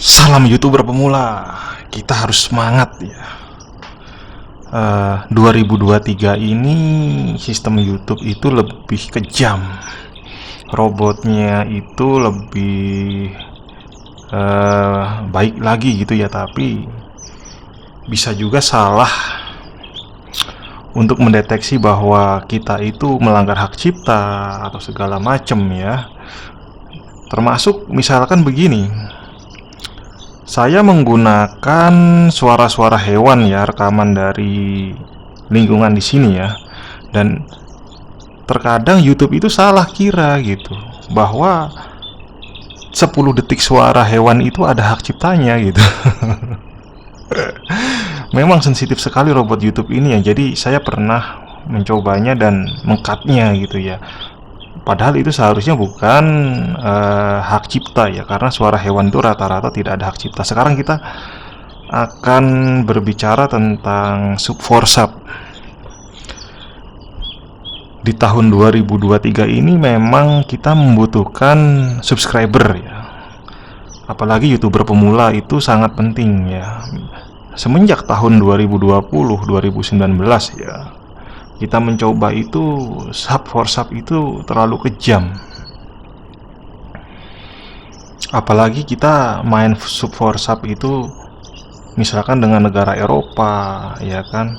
Salam YouTuber pemula, kita harus semangat ya. 2023 ini sistem YouTube itu lebih kejam. Robotnya itu lebih baik lagi gitu ya, tapi bisa juga salah untuk mendeteksi bahwa kita itu melanggar hak cipta atau segala macam ya. Termasuk misalkan begini, saya menggunakan suara-suara hewan ya, rekaman dari lingkungan di sini ya. Dan terkadang YouTube itu salah kira gitu, bahwa 10 detik suara hewan itu ada hak ciptanya gitu. Memang sensitif sekali robot YouTube ini ya. Jadi saya pernah mencobanya dan mengcutnya gitu ya. Padahal itu seharusnya bukan hak cipta ya, karena suara hewan itu rata-rata tidak ada hak cipta. Sekarang kita akan berbicara tentang Sub4Sub. Di tahun 2023 ini memang kita membutuhkan subscriber ya. Apalagi YouTuber pemula itu sangat penting ya. Semenjak tahun 2020, 2019 ya, kita mencoba itu Sub4Sub itu terlalu kejam. Apalagi kita main Sub4Sub itu misalkan dengan negara Eropa ya kan,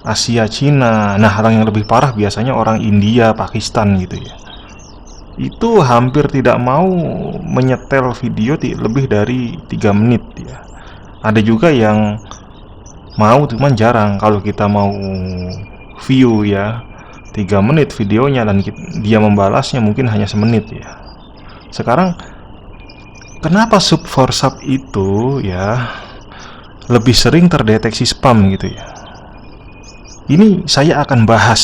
Asia, Cina. Nah, orang yang lebih parah biasanya orang India, Pakistan gitu ya. Itu hampir tidak mau menyetel video lebih dari 3 menit ya. Ada juga yang mau, cuman jarang. Kalau kita mau view ya 3 menit videonya dan dia membalasnya mungkin hanya semenit ya. Sekarang kenapa Sub4Sub itu ya lebih sering terdeteksi spam gitu ya? Ini saya akan bahas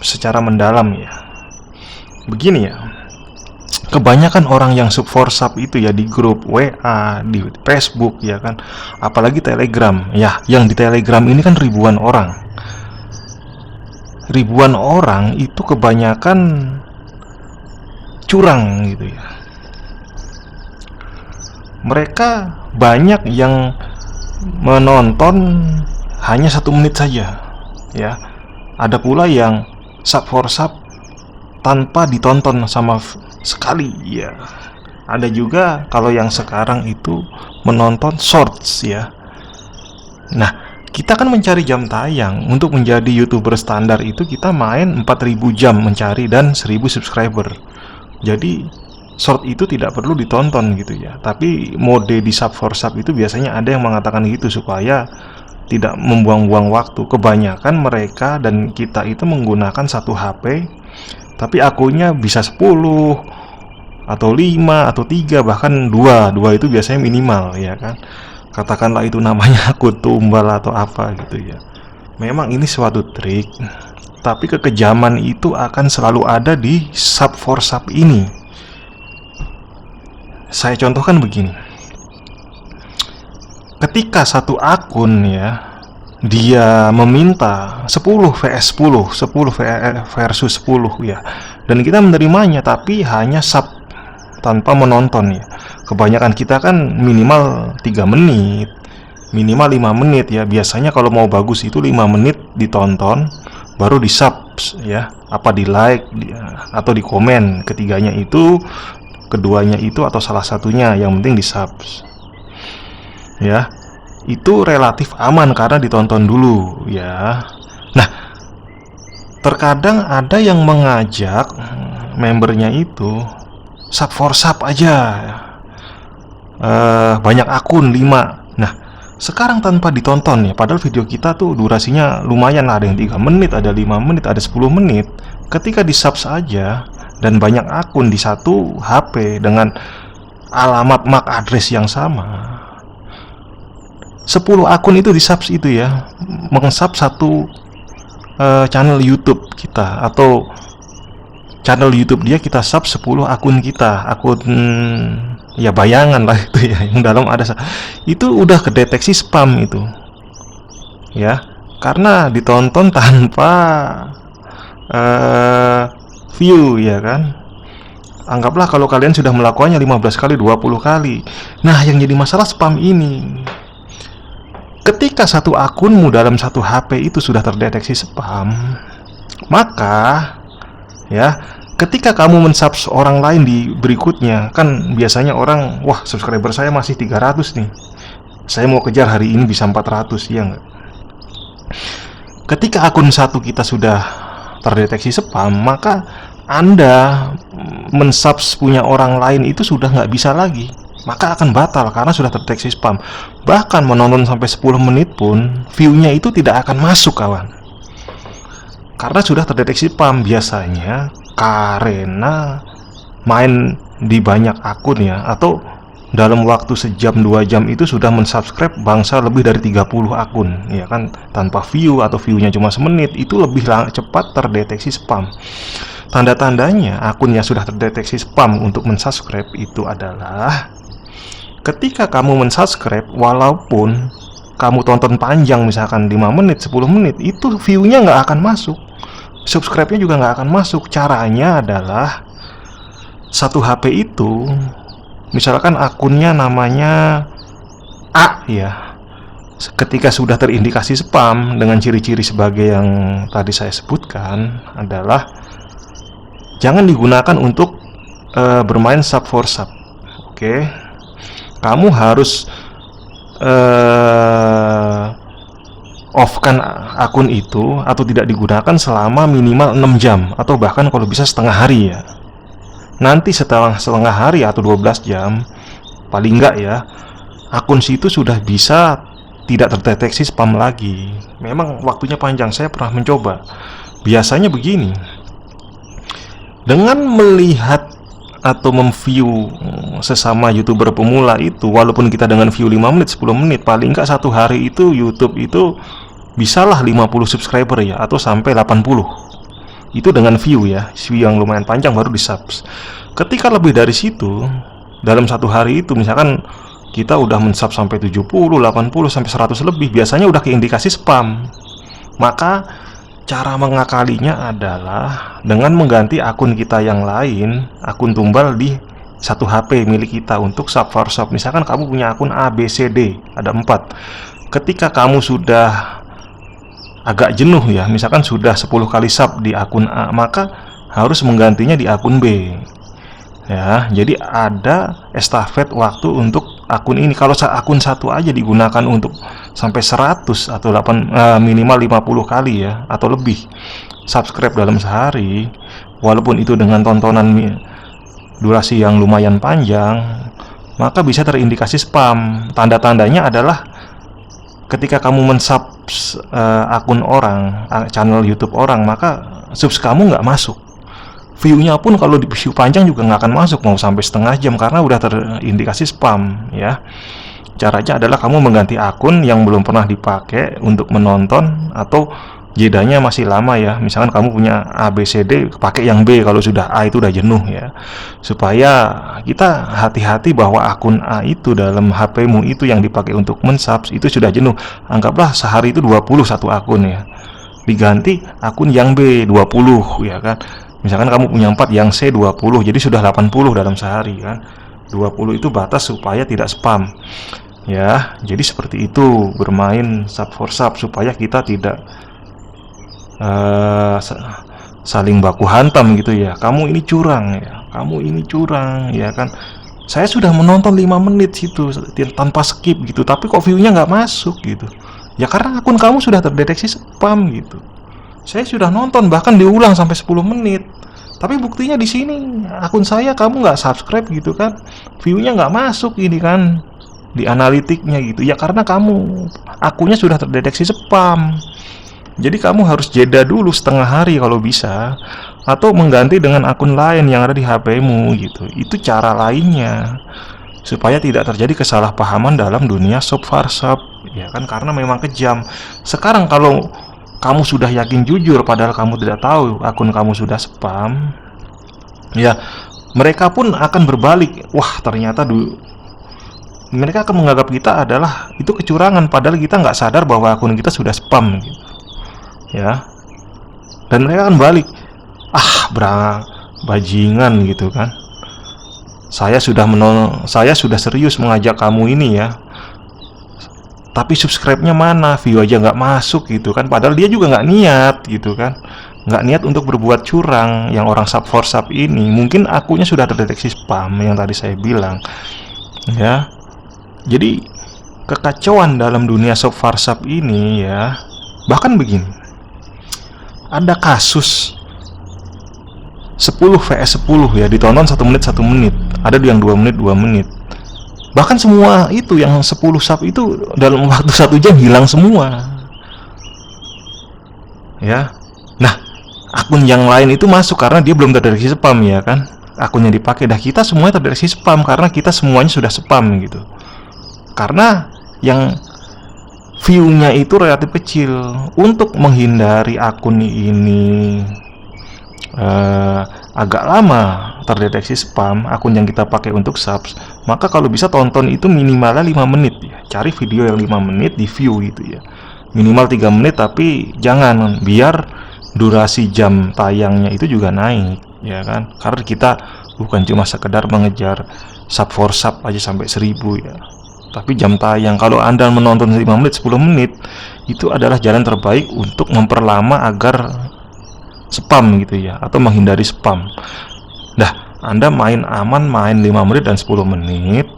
secara mendalam ya. Begini ya, kebanyakan orang yang Sub4Sub itu ya di grup WA, di Facebook ya kan, apalagi Telegram ya. Yang di Telegram ini kan ribuan orang. Ribuan orang itu kebanyakan curang gitu ya. Mereka banyak yang menonton hanya 1 menit saja ya. Ada pula yang Sub4Sub tanpa ditonton sama sekali ya. Ada juga kalau yang sekarang itu menonton shorts ya. Nah, kita kan mencari jam tayang. Untuk menjadi YouTuber standar itu kita main 4000 jam mencari dan 1000 subscriber. Jadi short itu tidak perlu ditonton gitu ya. Tapi mode di Sub4Sub itu biasanya ada yang mengatakan gitu supaya tidak membuang-buang waktu. Kebanyakan mereka dan kita itu menggunakan satu HP, tapi akunnya bisa 10 atau 5 atau 3, bahkan 2 itu biasanya minimal ya kan. Katakanlah itu namanya akun tumbal atau apa gitu ya. Memang ini suatu trik, tapi kekejaman itu akan selalu ada di Sub4Sub ini. Saya contohkan begini. Ketika satu akun ya, dia meminta 10 vs 10, 10 versus 10 ya, dan kita menerimanya, tapi hanya sub tanpa menonton ya. Kebanyakan kita kan minimal 3 menit, minimal 5 menit ya. Biasanya kalau mau bagus itu 5 menit ditonton, baru di sub ya, apa di like atau di komen. Ketiganya itu, keduanya itu atau salah satunya, yang penting di sub ya. Itu relatif aman karena ditonton dulu ya. Nah, terkadang ada yang mengajak membernya itu Sub4Sub aja, banyak akun 5. Nah, sekarang tanpa ditonton ya, padahal video kita tuh durasinya lumayan, ada yang 3 menit, ada 5 menit, ada 10 menit. Ketika di sub saja dan banyak akun di satu HP dengan alamat MAC address yang sama, 10 akun itu di subs itu ya, mengsub satu channel YouTube kita, atau channel YouTube dia kita sub 10 akun kita, akun ya bayangan lah itu ya, yang dalam ada itu udah kedeteksi spam itu ya, karena ditonton tanpa view ya kan. Anggaplah kalau kalian sudah melakukannya 15 kali, 20 kali. Nah, yang jadi masalah spam ini. Ketika satu akunmu dalam satu HP itu sudah terdeteksi spam, maka ya, ketika kamu mensubs orang lain di berikutnya, kan biasanya orang, wah, subscriber saya masih 300 nih, saya mau kejar hari ini bisa 400, ya nggak? Ketika akun satu kita sudah terdeteksi spam, maka Anda mensubs punya orang lain itu sudah nggak bisa lagi, maka akan batal karena sudah terdeteksi spam. Bahkan menonton sampai 10 menit pun view-nya itu tidak akan masuk, kawan, karena sudah terdeteksi spam. Biasanya karena main di banyak akun ya, atau dalam waktu sejam 2 jam itu sudah mensubscribe bangsa lebih dari 30 akun, ya kan, tanpa view atau view-nya cuma semenit, itu lebih cepat terdeteksi spam. Tanda-tandanya akunnya sudah terdeteksi spam untuk mensubscribe itu adalah ketika kamu mensubscribe, walaupun kamu tonton panjang, misalkan 5 menit, 10 menit, itu view-nya nggak akan masuk, subscribe-nya juga nggak akan masuk. Caranya adalah satu HP itu, misalkan akunnya namanya A ya, ketika sudah terindikasi spam dengan ciri-ciri sebagai yang tadi saya sebutkan adalah jangan digunakan untuk bermain sub for sub. Oke, kamu harus off-kan akun itu atau tidak digunakan selama minimal 6 jam atau bahkan kalau bisa setengah hari ya. Nanti setelah setengah hari atau 12 jam paling enggak ya, akun situ sudah bisa tidak terdeteksi spam lagi. Memang waktunya panjang, saya pernah mencoba. Biasanya begini, dengan melihat atau memview sesama YouTuber pemula itu, walaupun kita dengan view 5 menit, 10 menit, paling enggak satu hari itu YouTube itu bisalah 50 subscriber ya, atau sampai 80. Itu dengan view ya, view yang lumayan panjang baru di subs. Ketika lebih dari situ, dalam satu hari itu misalkan kita udah mensub sampai 70, 80, sampai 100 lebih, biasanya udah keindikasi spam. Maka cara mengakalinya adalah dengan mengganti akun kita yang lain, akun tumbal di satu HP milik kita untuk sub for sub. Misalkan kamu punya akun A, B, C, D, ada 4. Ketika kamu sudah agak jenuh ya, misalkan sudah 10 kali sub di akun A, maka harus menggantinya di akun B ya. Jadi ada estafet waktu untuk akun ini. Kalau akun satu aja digunakan untuk sampai 100 atau minimal 50 kali ya, atau lebih subscribe dalam sehari, walaupun itu dengan tontonan durasi yang lumayan panjang, maka bisa terindikasi spam. Tanda-tandanya adalah ketika kamu mensub akun orang, channel YouTube orang, maka subs kamu nggak masuk. View-nya pun kalau di view panjang juga nggak akan masuk, mau sampai setengah jam, karena udah terindikasi spam ya. Caranya adalah kamu mengganti akun yang belum pernah dipakai untuk menonton, atau jedanya masih lama ya. Misalkan kamu punya A, B, C, D, pakai yang B kalau sudah A itu udah jenuh ya. Supaya kita hati-hati bahwa akun A itu dalam HP-mu itu yang dipakai untuk mensubs itu sudah jenuh. Anggaplah sehari itu 20 satu akun ya. Diganti akun yang B 20 ya kan. Misalkan kamu punya 4, yang C 20, jadi sudah 80 dalam sehari kan. 20 itu batas supaya tidak spam. Ya, jadi seperti itu bermain sub for sub supaya kita tidak saling baku hantam gitu ya. Kamu ini curang ya, kamu ini curang ya kan. Saya sudah menonton 5 menit situ tanpa skip gitu, tapi kok view-nya nggak masuk gitu. Ya karena akun kamu sudah terdeteksi spam gitu. Saya sudah nonton bahkan diulang sampai 10 menit, tapi buktinya di sini akun saya kamu nggak subscribe gitu kan, view-nya nggak masuk ini kan di analitiknya gitu. Ya karena kamu akunnya sudah terdeteksi spam. Jadi kamu harus jeda dulu setengah hari kalau bisa, atau mengganti dengan akun lain yang ada di HP-mu gitu. Itu cara lainnya supaya tidak terjadi kesalahpahaman dalam dunia sub for sub ya kan, karena memang kejam. Sekarang kalau kamu sudah yakin jujur padahal kamu tidak tahu akun kamu sudah spam, ya mereka pun akan berbalik. Wah ternyata mereka akan menganggap kita adalah itu kecurangan, padahal kita nggak sadar bahwa akun kita sudah spam gitu ya. Dan mereka akan balik, bajingan gitu kan, saya sudah serius mengajak kamu ini ya, tapi subscribe-nya mana, view aja nggak masuk gitu kan. Padahal dia juga nggak niat gitu kan, nggak niat untuk berbuat curang. Yang orang sub for sub ini mungkin akunnya sudah terdeteksi spam yang tadi saya bilang ya. Jadi kekacauan dalam dunia sub for sub ini ya. Bahkan begini, ada kasus 10 vs 10 ya, ditonton 1 menit 1 menit, ada yang 2 menit 2 menit. Bahkan semua itu yang 10 sub itu dalam waktu 1 jam hilang semua ya. Nah, akun yang lain itu masuk karena dia belum terdeteksi spam ya kan, akunnya dipakai. Dah kita semuanya terdeteksi spam karena kita semuanya sudah spam gitu. Karena yang view-nya itu relatif kecil. Untuk menghindari akun ini agak lama terdeteksi spam, akun yang kita pakai untuk subs, maka kalau bisa tonton itu minimalnya 5 menit ya. Cari video yang 5 menit di view gitu ya. Minimal 3 menit, tapi jangan, biar durasi jam tayangnya itu juga naik ya kan. Karena kita bukan cuma sekedar mengejar sub for sub aja sampai 1000 ya, tapi jam tayang. Kalau Anda menonton 5 menit 10 menit, itu adalah jalan terbaik untuk memperlama agar spam gitu ya, atau menghindari spam. Dah, Anda main aman, main 5 menit dan 10 menit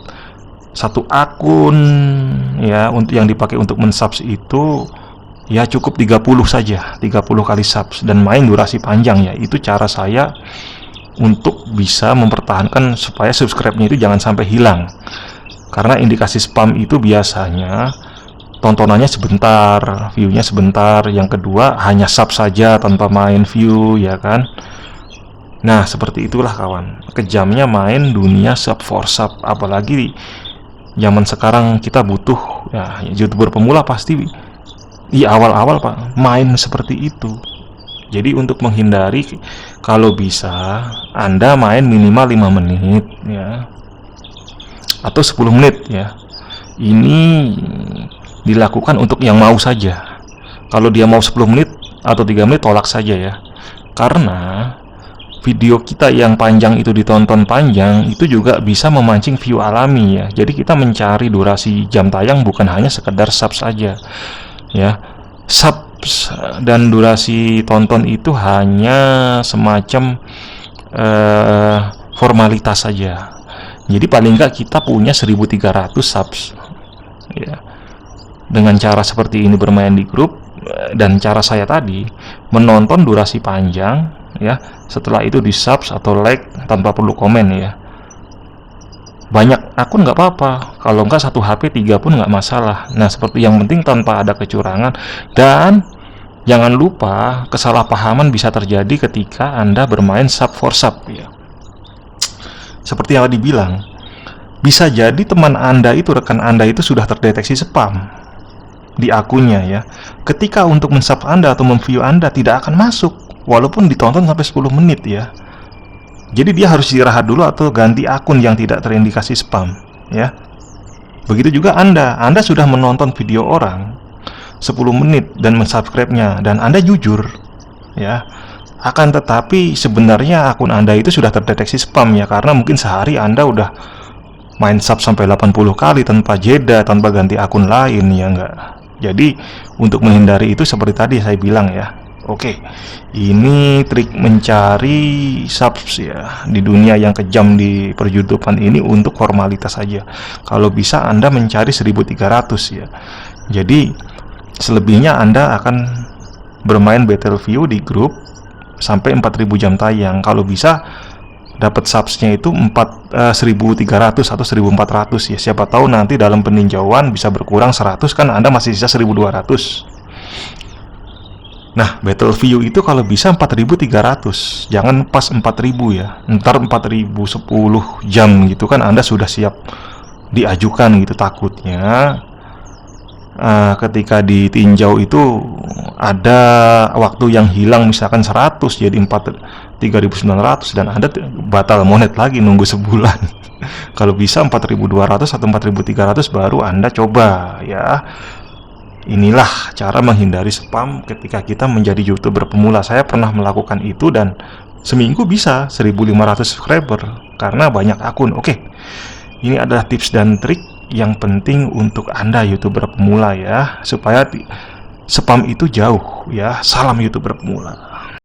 satu akun ya, untuk yang dipakai untuk mensubs itu ya cukup 30 saja, 30 kali subs, dan main durasi panjang ya. Itu cara saya untuk bisa mempertahankan supaya subscribe-nya itu jangan sampai hilang. Karena indikasi spam itu biasanya tontonannya sebentar, view-nya sebentar. Yang kedua hanya sub saja tanpa main view ya kan. Nah, seperti itulah kawan, kejamnya main dunia sub for sub. Apalagi zaman sekarang kita butuh ya, YouTuber pemula pasti di awal-awal Pak main seperti itu. Jadi untuk menghindari, kalau bisa Anda main minimal 5 menit ya, atau 10 menit ya. Ini dilakukan untuk yang mau saja. Kalau dia mau 10 menit atau 3 menit, tolak saja ya. Karena video kita yang panjang itu ditonton panjang, itu juga bisa memancing view alami ya. Jadi kita mencari durasi jam tayang bukan hanya sekedar sub saja ya. Subs dan durasi tonton itu hanya semacam formalitas saja. Jadi paling nggak kita punya 1300 subs ya. Dengan cara seperti ini bermain di grup, dan cara saya tadi menonton durasi panjang ya, setelah itu di subs atau like tanpa perlu komen ya. Banyak akun nggak apa-apa, kalau nggak 1 HP 3 pun nggak masalah. Nah, seperti yang penting tanpa ada kecurangan. Dan jangan lupa, kesalahpahaman bisa terjadi ketika Anda bermain sub for sub ya. Seperti yang tadi bilang, bisa jadi teman Anda itu, rekan Anda itu sudah terdeteksi spam di akunnya ya. Ketika untuk mensub Anda atau memview Anda tidak akan masuk, walaupun ditonton sampai 10 menit ya. Jadi dia harus istirahat dulu atau ganti akun yang tidak terindikasi spam ya. Begitu juga Anda sudah menonton video orang 10 menit dan mensubscribe-nya, dan Anda jujur ya. Akan tetapi sebenarnya akun Anda itu sudah terdeteksi spam ya, karena mungkin sehari Anda udah main sub sampai 80 kali tanpa jeda, tanpa ganti akun lain ya enggak. Jadi untuk menghindari itu seperti tadi saya bilang ya. Oke, ini trik mencari subs ya di dunia yang kejam di per-YouTubean ini untuk formalitas saja. Kalau bisa Anda mencari 1300 ya. Jadi selebihnya Anda akan bermain Battlefield di grup sampai 4000 jam tayang. Kalau bisa dapat subsnya itu 1300 atau 1400 ya. Siapa tahu nanti dalam peninjauan bisa berkurang 100, kan Anda masih sisa 1200. Nah, Battlefield itu kalau bisa 4300, jangan pas 4000 ya. Ntar 4010 jam gitu kan Anda sudah siap diajukan gitu. Takutnya ketika ditinjau itu ada waktu yang hilang, misalkan 100 jadi 3900, dan Anda batal monet lagi nunggu sebulan. Kalau bisa 4200 atau 4300 baru Anda coba ya. Inilah cara menghindari spam ketika kita menjadi YouTuber pemula. Saya pernah melakukan itu dan seminggu bisa 1500 subscriber. karena banyak akun. Oke, ini adalah tips dan trik yang penting untuk Anda YouTuber pemula ya, supaya spam itu jauh ya. Salam YouTuber pemula.